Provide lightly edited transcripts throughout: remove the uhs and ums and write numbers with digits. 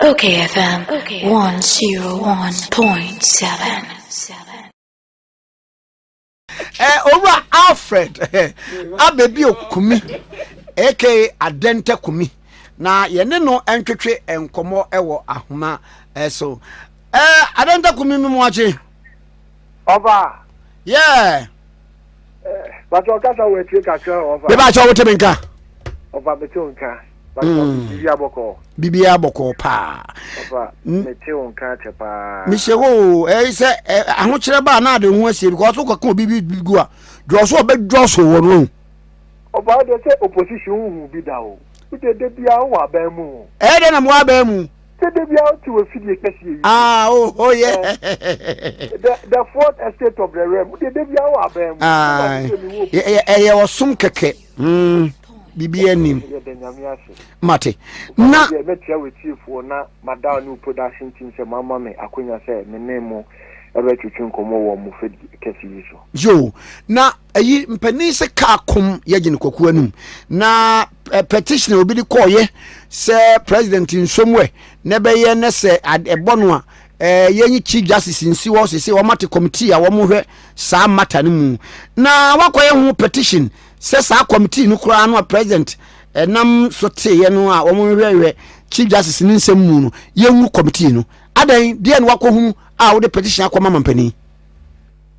OKFM 101.7. Over Alfred Abebi Kumi aka Adenta Kumi na yene no entwetwe enkomo ewo ahoma so Adenta Kumi mimwache Over. Yeah. But you can't wait to catch over. Be ba cho wotemenka. Over betonka. But Bibia boko pa. Over betonka chepa. Mishego say ahokyere ba na de ho asie because so kwaka bibi gu a dwoso obedwoso wo no. Over they say opposition who be dawo. We dey bia wa ban mu. De na mo aba mu. Dey bia to we fidie kese. Oh yeah. The fourth estate of the realm. Dey bia wa ban mu. Yeah wasum keke. Bibi anim. Mate. Na metia we chief na madam new production team say mama me akonya say me name ebe twetwe nkomo wo mu fedi kesi yiso. Yo, na ayi mpani se ka kom yagine kwaku anum. Na petition obi di koye se president nsomwe ne beye ne se ebono a yenyi chief justice nsi wo se wo mate committee a wo mo hwe sa matter ne mu. Na wakoye hu petition se sa committee no kura no president nam sote ye no a wo mo hwe chief justice ni nsem mu no yenwu committee no adan de no wakohu a wo de petition akoma mampani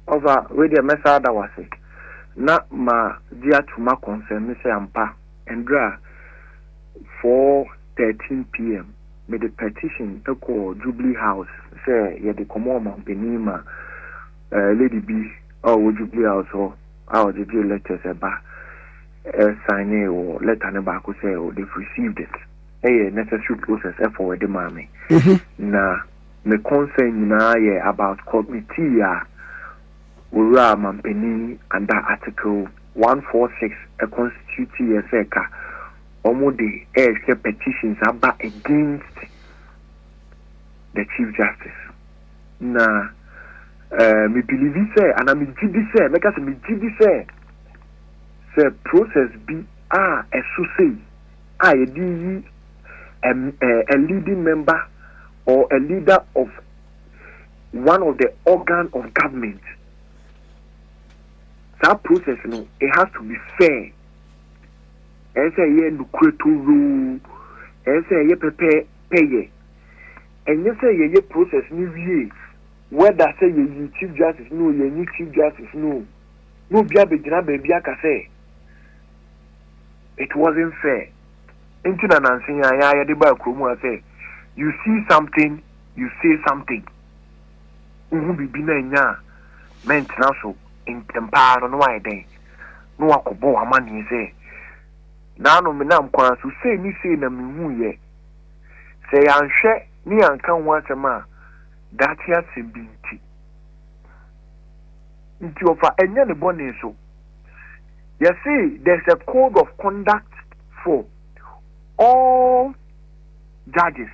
over we the message that was it na ma dia tuma concern me say ampa endra 4:13 p.m. me the petition echo Jubilee House say ye the common mampani ma lady B or Jubilee House or our the letters about sign or letter ne ba ko say they've received it necessary process for the mommy na me concern na about committee ura mampeni under article 146 a constitution yeseka omode petitions about against the chief justice na me believe say and me gidi say make us me gidi say process be a so say a leading member or a leader of one of the organ of government. That process, it has to be fair. As a year lucrative rule, as a year pay, and you say ye process new year. Whether say you chief justice no, you need chief justice no baby say it wasn't fair. Into the Nancy, I say. You see something, you say something. Be bina maintenance in temper on why day. No akobo amani say. Na no me nam kwan so say ni say na me hu ye. Say anhwe ni anka ho asema that ya sebinti. Nti ofa enya ne bone so. You see there's a code of conduct for all judges.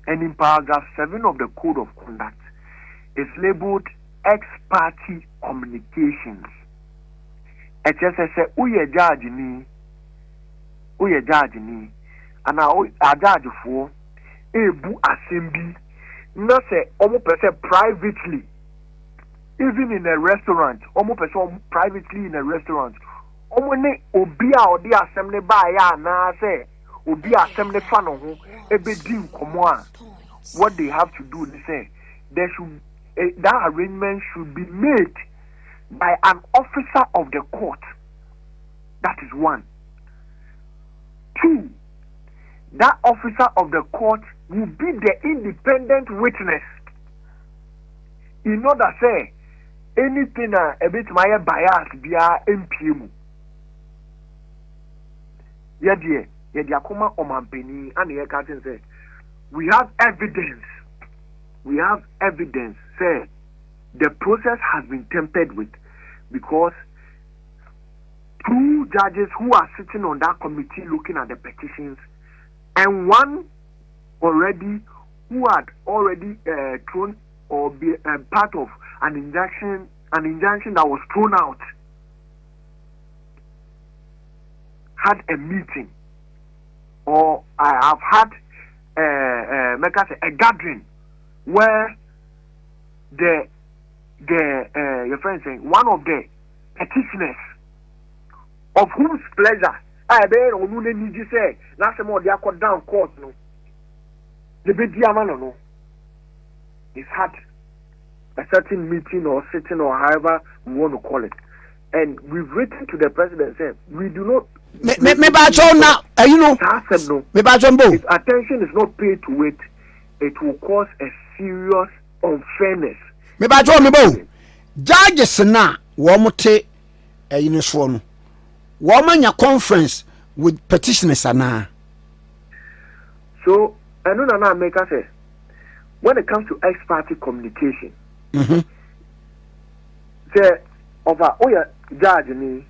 And in paragraph 7 of the Code of Conduct, is labeled Ex-parte communications. It just says, "Uye judge ni, and a judge for ebu assembly." Not say almost privately, even in a restaurant, almost privately in a restaurant. Almost obia or the assembly by ya na say. Obi assembly fan on ebedi nkomo what they have to do they say there should that arrangement should be made by an officer of the court. That is one. Two, that officer of the court will be the independent witness. In order say anything a bit my bias be a MPM. Yeah dear. Yediakoma omampeni and the captain said, we have evidence say the process has been tampered with because two judges who are sitting on that committee looking at the petitions and one already who had already thrown or be part of an injunction that was thrown out had a meeting. Or I have had make us a gathering where your friend saying one of the petitioners of whose pleasure I bear on who need you say last more they are down court no the big no it's had a certain meeting or sitting or however we want to call it, and we've written to the president saying we do not now you know if attention is not paid to it, it will cause a serious unfairness. Judges na womote so no womanya conference with petitioners ana. So I know na make us say when it comes to ex-parte communication, say over judge ni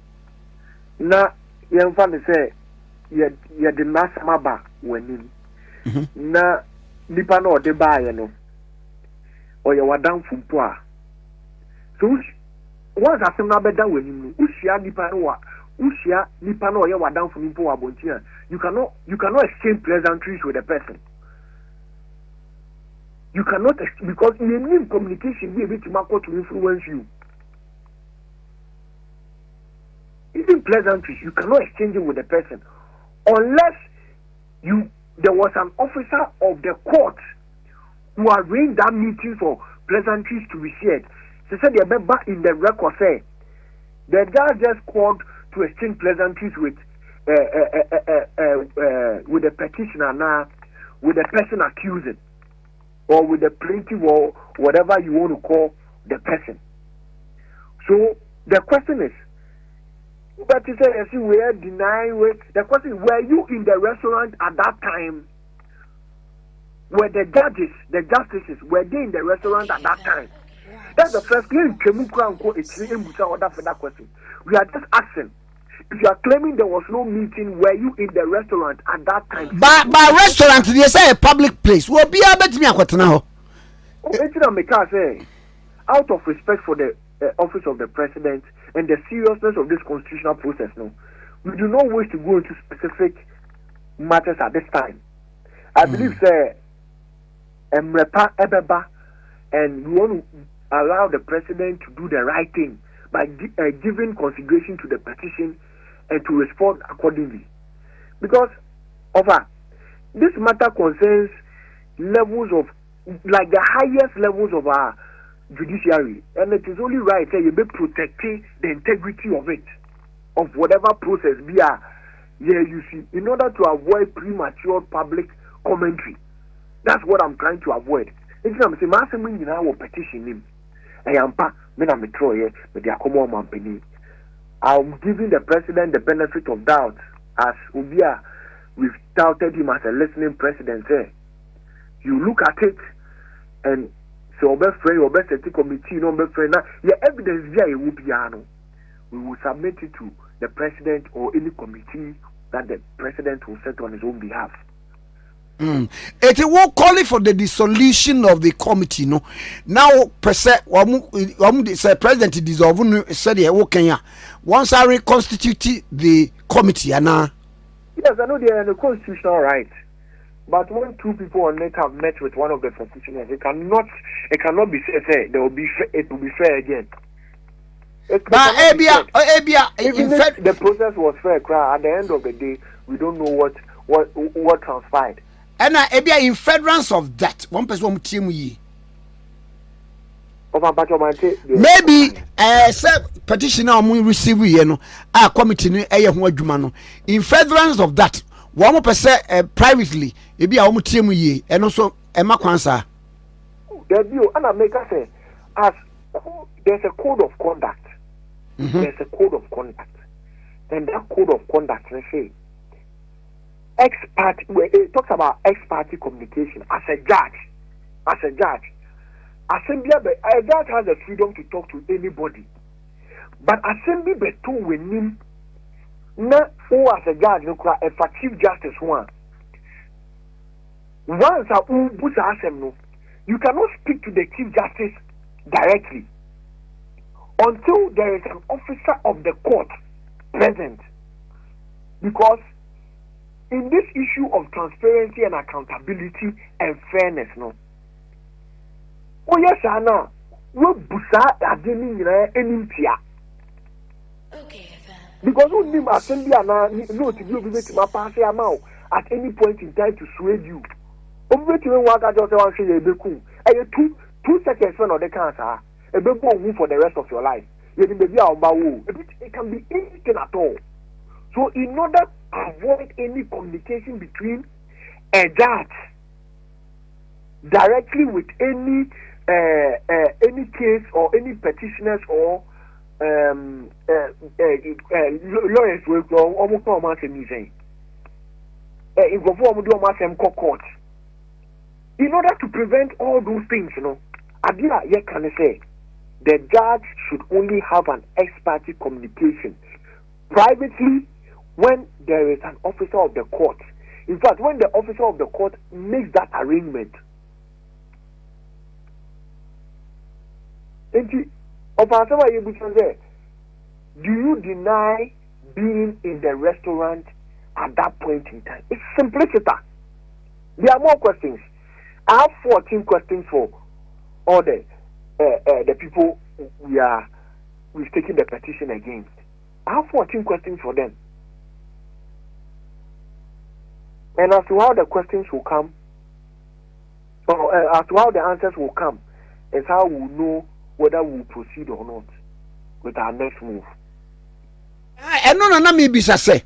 na yemfa say ye de nasmaba wanim na nipa na ode baaye no oye wadan fumpo a so once asem na beda wanim no usia nipa no oye wadan fumpo wa bontia, you cannot exchange pleasantries with the person. You cannot, because in communication be able to influence you. Even pleasantries, you cannot exchange it with the person unless there was an officer of the court who arranged that meeting for pleasantries to be shared. They said they remember in the record say the judge just called to exchange pleasantries with the petitioner now, with the person accusing, or with the plaintiff, or whatever you want to call the person. So the question is, but you say, yes, we are denying it. The question is, were you in the restaurant at that time? Were the judges, the justices, were they in the restaurant at that time? That's the first claim. For that question, we are just asking. If you are claiming there was no meeting, were you in the restaurant at that time? By restaurant, they say a public place. Will be able to me what now? Say, out of respect for the office of the president and the seriousness of this constitutional process, no, we do not wish to go into specific matters at this time. I believe, say, and we want to allow the president to do the right thing by giving consideration to the petition and to respond accordingly. Because this matter concerns levels of, like the highest levels of our judiciary, and it is only right that you be protecting the integrity of it, of whatever process we are here, you see, in order to avoid premature public commentary. That's what I'm trying to avoid. It's not saying, "Master, I will petition him. I am pa, me na me throw here, but they are common man penny." I'm giving the president the benefit of doubt, as Ubia, we've touted him as a listening president. You look at it, and so your best committee, no friend. Your evidence there will be we will submit it to the president or any committee that the president will set on his own behalf. It will call it for the dissolution of the committee. No, now per se, president dissolve said Kenya. Once I reconstitute the committee, yes, I know they are the constitutional right, but when two people on it have met with one of the petitioners, it cannot be said it will be fair again. Even if the process was fair, at the end of the day, we don't know what transpired. And in furtherance of that, one person team we maybe petitioner we receive committee no in furtherance of that, one person privately team we and also kwansa. The view and I make us say as there's a code of conduct. There's a code of conduct, and that code of conduct, let's say, ex-parte, it talks about ex-parte communication as a judge. A judge has the freedom to talk to anybody, but assembly beto wenim na who as a judge no kra effective justice one. Once you cannot speak to the chief justice directly until there is an officer of the court present, because in this issue of transparency and accountability and fairness, no. Oh yes, Anna, we busa adeni yina enimpia. Because we need assembly and no to be able to pass amount at any point in time to sway you. Over to one guy just want to say beku. And 2 seconds when the cancer, a baby for the rest of your life. You need to be out it can be anything at all. So in order to avoid any communication between a judge directly with any case or any petitioners or lawyers will go almost no amount of music. Court. In order to prevent all those things, you know, Adila yet can say the judge should only have an ex-parte communication privately when there is an officer of the court. In fact, when the officer of the court makes that arrangement. Do you deny being in the restaurant at that point in time? It's simplicity. There are more questions. I have 14 questions for all the people we've taken the petition against. I have 14 questions for them. And as to how the questions will come, or as to how the answers will come, is how we'll know whether we'll proceed or not with our next move. And no, maybe say.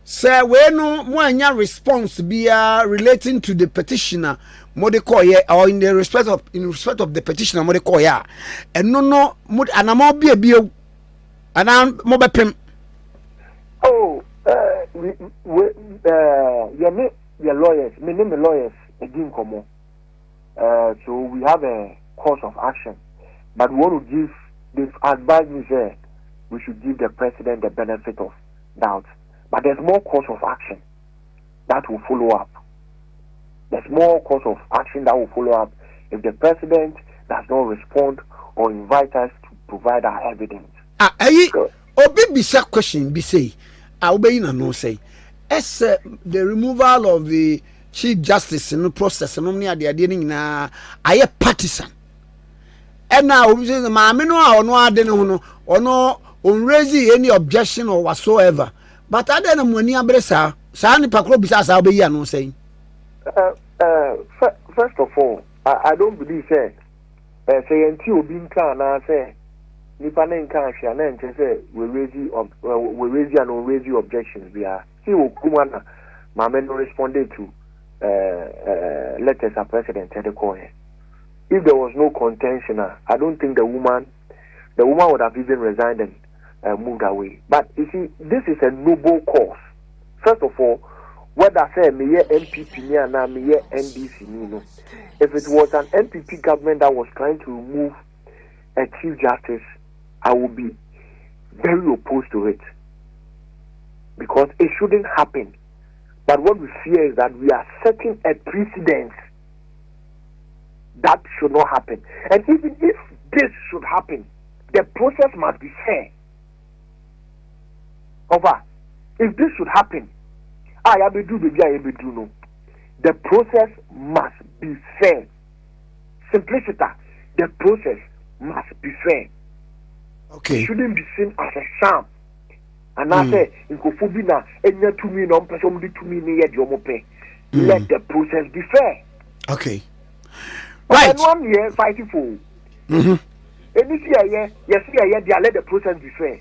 Sir, we no more response be relating to the petitioner, Modekoye, or in respect of the petitioner, Modekoya, and no, and I'm all be a bio, and I'm mobile pim. Oh, your lawyers, my name is lawyers, again, come so we have a course of action, but we want to give this advice. We should give the president the benefit of doubt. But there's more course of action that will follow up. There's more course of action that will follow up if the president does not respond or invite us to provide our evidence. Obi bisa question be say, obey no say, as the removal of the Chief Justice in the process, no near the idea na aye partisan. And now we say the mamino or no adeno or no raising any objection or whatsoever. But I don't know when you are Sani Pakro besides I'll be no saying. First of all, I don't believe say until being can I say Nipanen can share and say we raise and raise you objections. We are he will come my men responded to letters of president at the corner. If there was no contention, I don't think the woman would have even resigned and moved away. But you see, this is a noble cause. First of all, whether I say me NPP me and me NDC me, if it was an NPP government that was trying to remove a Chief Justice, I would be very opposed to it because it shouldn't happen. But what we fear is that we are setting a precedent that should not happen. And even if this should happen, the process must be fair. If this should happen, the process must be fair. Simplicity. The process must be fair. Okay. It shouldn't be seen as a sham. And I say, in Kofubina, and to me, no person to me near the let the process be fair. Okay. Right. And 1 year fighting for. And this year, yes, they let the process be fair.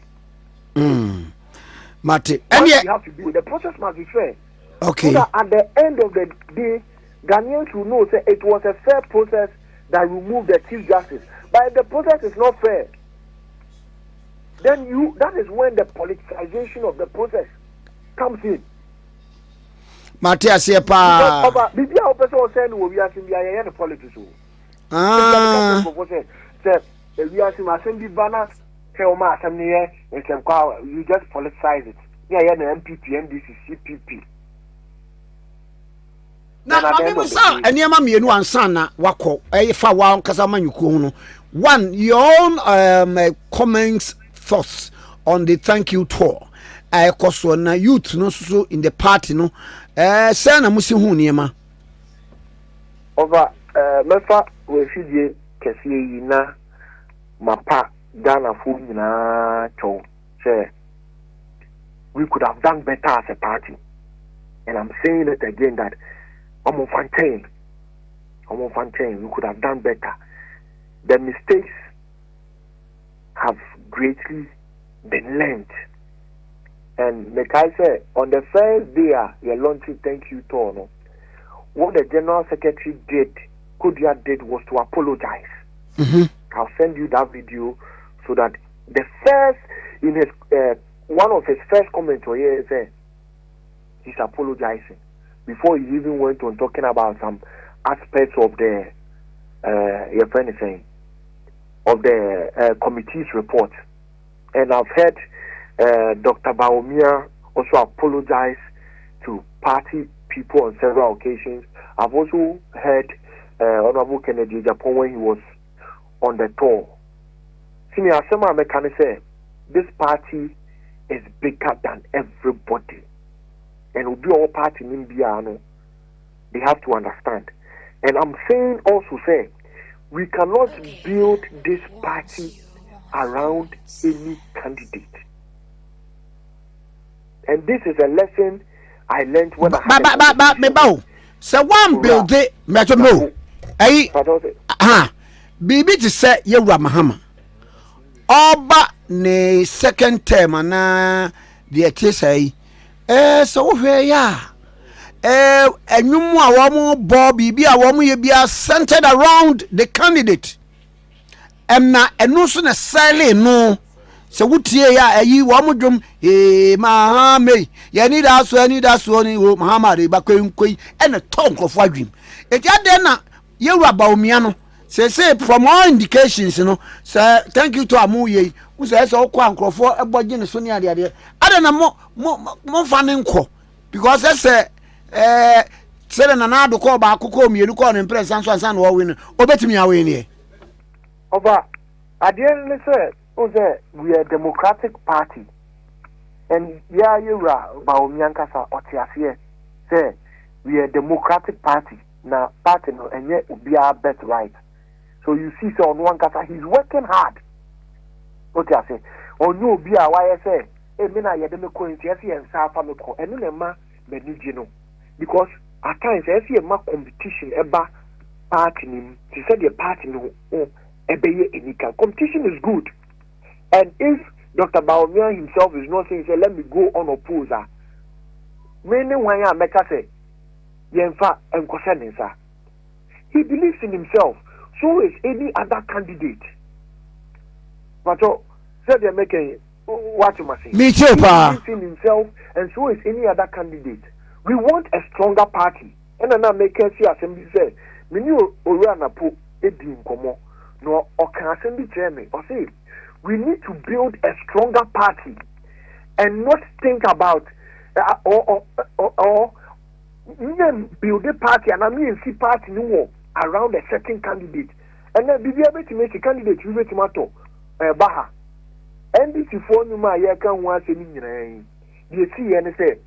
Mate, and you have to do the process must be fair. Okay. So that at the end of the day, Ghanaians will know say it was a fair process that removed the Chief Justice. But if the process is not fair, then that is when the politicization of the process comes in. Matthias Yepa. Bibi a person was saying we are seeing the politics. We are seeing assembly banner. You just politicize it. Yeah, MPP, NDC, CPP. Now, and your mammy and one son, Wako, a far while Casaman. One, your own comments, thoughts on the thank you tour. I course one youth no so in the party no Sɛ na musi hu niema. Over mefa we fidie kese yi na mapa Ghana fu nyina chow say we could have done better as a party, and I'm saying it again that we could have done better. The mistakes have greatly been learned. And like I said, on the first day, your launching thank you tour, no, what the General Secretary did was to apologize. Mm-hmm. I'll send you that video so that the first, in his one of his first comments here is he's apologizing before he even went on talking about some aspects of the your friend is saying of the committee's report. And I've heard Dr. Baumia also apologize to party people on several occasions. I've also heard Honorable Kennedy Japan when he was on the tour. See me, as someone can say, this party is bigger than everybody, and will be all party in Biano. They have to understand. And I'm saying also say we cannot build this party around any candidate. And this is a lesson I learned when I had so one build it, Metro Mo. Bibi to say Yewra Mahama. Oba ne second term ana the say so where ya enyumu a womu bo bibi a womu ye bia centered around the candidate. Na enu so na sale no se wutie ya ayi womu dwom Mahama ye ni da so ni Mahama re ba kwenkoi na tonkofo adwim eti ade na Yewra Baumia no say from all indications, you know, sir, thank you to Amuye, who says, oh, Quankrofo, a boy in Sonia. I don't know more fun because that's said an another call back, you look on and press and son or win, or bet me away here. Over, I didn't say, we are a Democratic Party, and yeah, you are Baumiankasa or Tiasia, say, we are a Democratic Party, now, party, and yet will be our best right. So you see, so on one kasa, he's working hard. Okay, I say, oh no, be a why I say, hey, Mina, you don't go into and South America, and then ma, Benigino. Because at times, I see a ma competition, eba party, she said, your party, no, competition is good. And if Dr. Baumia himself is not saying, say, let me go on opposer, many why I make us say, Yenfa and Kosanensa. He believes in himself. So is any other candidate. But so they're making what you must say. Me too, pa. He believes in himself, and so is any other candidate. We want a stronger party. And then I make us see assembly say, Menu Oriana po Edin Komo, no or can assembly chairman or say we need to build a stronger party and not think about or build a party and I mean see party no around a certain candidate, and then be able to make a candidate you make matter Baha. NDC for Numa Yakan once in you see and say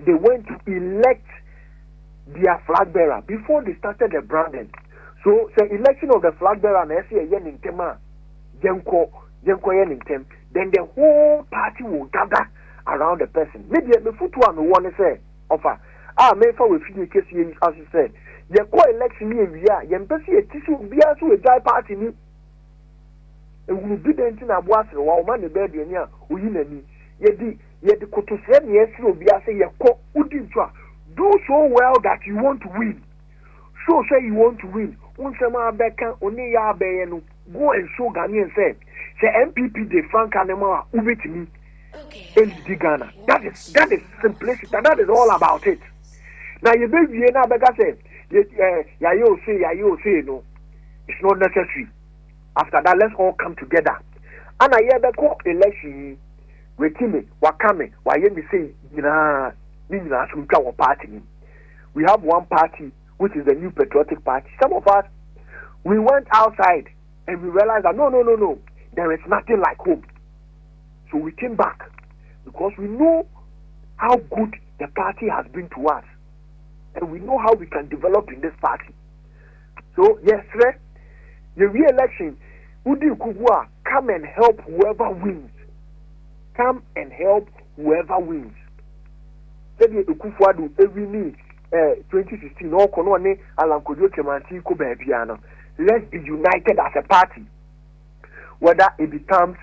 they went to elect their flag bearer before they started the branding. So the election of the flag bearer and SCA Yen in Tema Yenko Yen in Tem, then the whole party will gather around the person. Maybe the foot one want to say offer. Maybe we feel the case as you said. Ye ko election here we are. Ye mpesi e tisi obi aso e jai party ni. E wu bi den na boase wa o ma ne be de ni a oyi nani. Ye di kotose ne esi obi ase ye ko udi nto a. Do so well that you want to win. So say you want to win. Unsema abeka oni ya abeye no. Go and show Ghanaians say MPP de Frank Anema ubetimi. Okay. Ghana. That is simplicity. That is all about it. Now you be na bega say you say no, it's not necessary. After that, let's all come together. And I hear the court election with me, Wakame, why you say, party. We have one party, which is the New Patriotic Party. Some of us, we went outside and we realized that no, there is nothing like home. So we came back because we know how good the party has been to us. and we know how we can develop in this party. So yes, sir, the re-election, Udi Kubwa, come and help whoever wins. Come and help whoever wins. Every need 2016 no kono ne alankojo kemanti ko baabiano. Let's be united as a party. Whether it becomes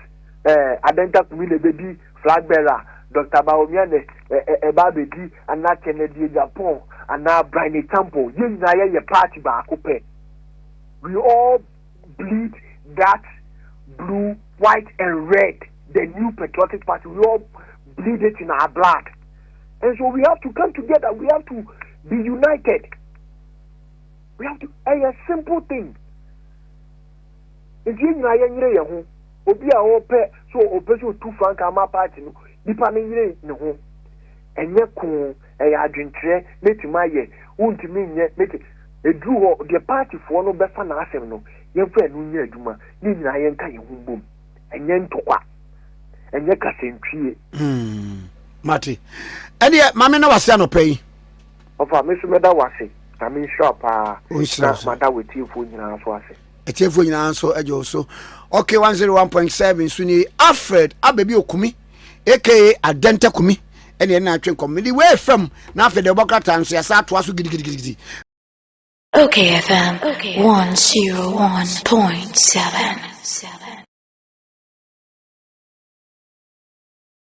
Adenta Kumi Petitions flag bearer, Dr. Baomiane Ebabedi, and not Kennedy Japan, and now Brian Tampo. You na ye party ba akupe. We all bleed that blue, white, and red, the new patriotic party. We all bleed it in our blood. And so we have to come together. We have to be united. We have to, a simple thing. If you know, obi a ope so two frank ama party no nipa ne yire ne ho enye ko e ya adwentre netima ye untimi nye meti edru ho the party for no befa na asem no yemfa no nya aduma ni nyina ye nka ye ho bom enye ntokwa enye kasentwie mate ene mame na wase anopai ofa me so meda wase na me shop a mada wetifo nyina so ase etiefo nyina so ejo so okay 101.7 suni Alfred abebi okumi aka Adenta Kumi ene na atwen comedy we fam na afa de bokata nso ya sa to aso gidigidi okayfm 101.7